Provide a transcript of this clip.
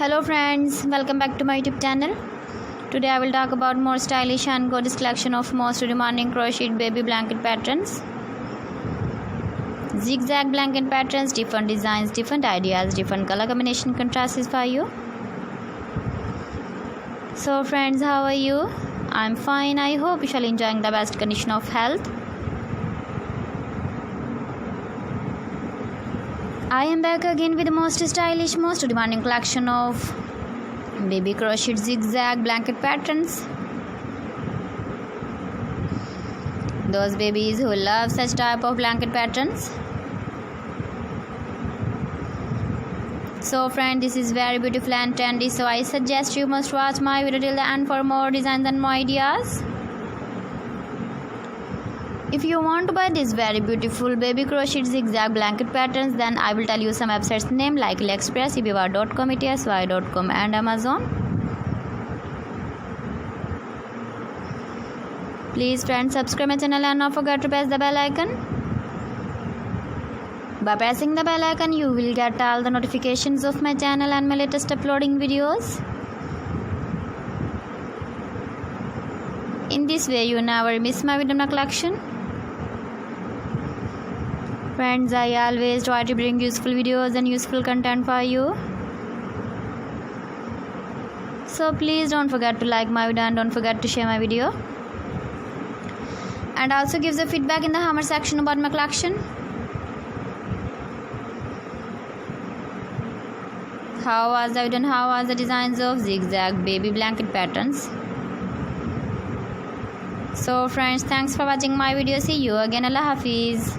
Hello friends, welcome back to my YouTube channel. Today I will talk about more stylish and gorgeous collection of most demanding crocheted baby blanket patterns. Zigzag blanket patterns, different designs, different ideas, different color combination contrasts for you. So friends, how are you? I'm fine. I hope you shall enjoying the best condition of health. I am back again with the most stylish, most demanding collection of baby crochet zigzag blanket patterns. Those babies who love such type of blanket patterns. So friend, this is very beautiful and trendy, so I suggest you must watch my video till the end for more designs and more ideas. If you want to buy these very beautiful baby crochet zigzag blanket patterns, then I will tell you some websites name like AliExpress, eBay.com, etsy.com and Amazon. Please friends, subscribe my channel and not forget to press the bell icon. By pressing the bell icon, you will get all the notifications of my channel and my latest uploading videos. In this way, you never miss my video collection. Friends, I always try to bring useful videos and useful content for you. So please don't forget to like my video and don't forget to share my video. And also give the feedback in the comment section about my collection. How was the video and how was the designs of zigzag baby blanket patterns? So friends, thanks for watching my video. See you again. Allah Hafiz.